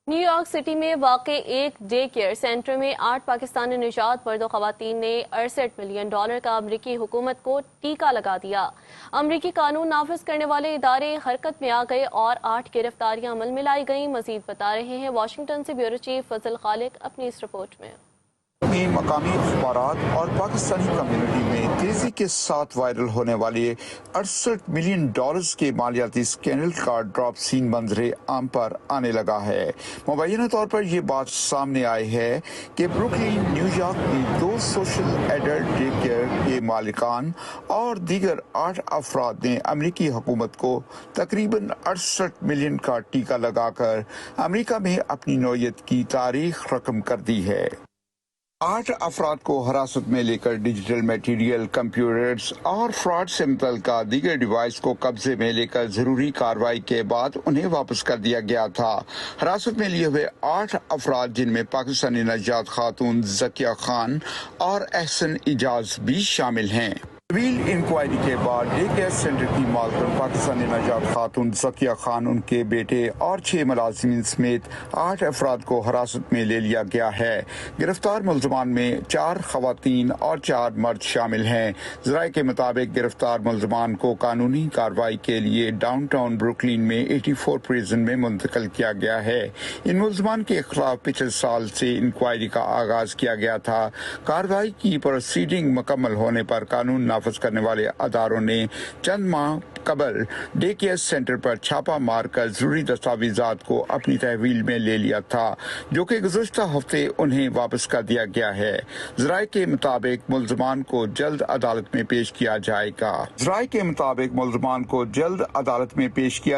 New York city میں واقع ایک ڈے کیئر سینٹر میں 8 پاکستانی نژاد مرد و خواتین نے $68 ملین کا امریکی حکومت کو ٹیکہ لگا دیا۔ امریکی قانون نافذ کرنے والے ادارے حرکت میں آ گئے اور 8 گرفتاریاں عمل میں لائی گئیں۔ مزید بتا رہے ہیں واشنگٹن سے بیورو چیف فضل خالق اپنی اس رپورٹ میں۔ مقامی اخبارات اور پاکستانی کمیونٹی میں تیزی کے ساتھ وائرل ہونے والے $68 ملین کے مالیاتی اسکینڈل کا ڈراپ سین منظر عام پر آنے لگا ہے۔ مبینہ طور پر یہ بات سامنے آئی ہے کہ بروکلین، نیو یارک میں 2 سوشل ایڈلٹ ڈے کیئر کے مالکان اور دیگر 8 افراد نے امریکی حکومت کو تقریباً $68 ملین کا ٹیکہ لگا کر امریکہ میں اپنی نوعیت کی تاریخ رقم کر دی ہے۔ 8 افراد کو حراست میں لے کر ڈیجیٹل میٹیریل، کمپیوٹرز اور فراڈ سے متعلقہ دیگر ڈیوائس کو قبضے میں لے کر ضروری کارروائی کے بعد انہیں واپس کر دیا گیا تھا۔ حراست میں لیے ہوئے 8 افراد جن میں پاکستانی نژاد خاتون ذکیہ خان اور احسن اعجاز بھی شامل ہیں۔ طویل انکوائری کے بعد ڈے کیئر سینٹر کی مالکن پاکستانی نژاد خاتون ذکیہ خان، ان کے بیٹے اور 6 ملازمین سمیت 8 افراد کو حراست میں لے لیا گیا ہے۔ گرفتار ملزمان میں 4 خواتین اور 4 مرد شامل ہیں۔ ذرائع کے مطابق گرفتار ملزمان کو قانونی کارروائی کے لیے ڈاؤن ٹاؤن بروکلین میں 84 پریزن میں منتقل کیا گیا ہے۔ ان ملزمان کے خلاف پچھلے سال سے انکوائری کا آغاز کیا گیا تھا۔ کارروائی کی پروسیڈنگ مکمل ہونے پر قانون نافذ کرنے والے اداروں نے چند ماہ قبل ڈے کیئر سینٹر پر چھاپہ مار کر ضروری دستاویزات کو اپنی تحویل میں لے لیا تھا، جو کہ گزشتہ ہفتے انہیں واپس کر دیا گیا ہے۔ ذرائع کے مطابق ملزمان کو جلد عدالت میں پیش کیا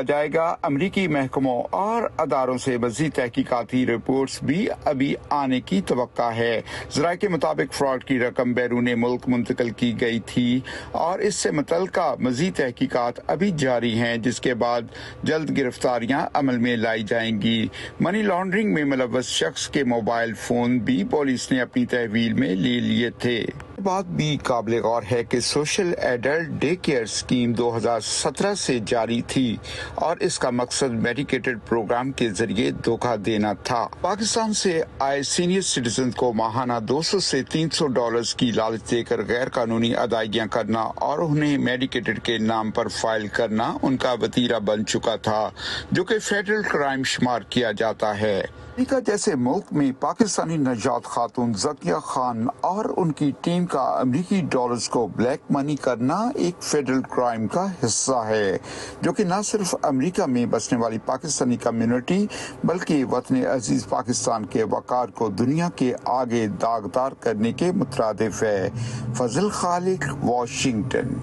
جائے گا۔ امریکی محکموں اور اداروں سے مزید تحقیقاتی رپورٹس بھی ابھی آنے کی توقع ہے۔ ذرائع کے مطابق فراڈ کی رقم بیرون ملک منتقل کی گئی تھی اور اس سے متعلقہ مزید تحقیقات ابھی جاری ہیں، جس کے بعد جلد گرفتاریاں عمل میں لائی جائیں گی۔ منی لانڈرنگ میں ملوث شخص کے موبائل فون بھی پولیس نے اپنی تحویل میں لے لیے تھے۔ بات بھی قابل غور ہے کہ social adult day care scheme 2017 سے جاری تھی اور اس کا مقصد میڈیکیٹڈ پروگرام کے ذریعے دھوکہ دینا تھا۔ پاکستان سے آئے سینئر سٹیزن کو ماہانہ $200 سے $300 کی لالچ دے کر غیر قانونی ادائیگیاں کرنا اور انہیں میڈیکیٹڈ کے نام پر فائل کرنا ان کا وتیرہ بن چکا تھا، جو کہ فیڈرل کرائم شمار کیا جاتا ہے۔ امریکہ جیسے ملک میں پاکستانی نژاد خاتون ذکیہ خان اور ان کی ٹیم کا امریکی ڈالرز کو بلیک منی کرنا ایک فیڈرل کرائم کا حصہ ہے، جو کہ نہ صرف امریکہ میں بسنے والی پاکستانی کمیونٹی بلکہ وطن عزیز پاکستان کے وقار کو دنیا کے آگے داغدار کرنے کے مترادف ہے۔ فضل خالق، واشنگٹن۔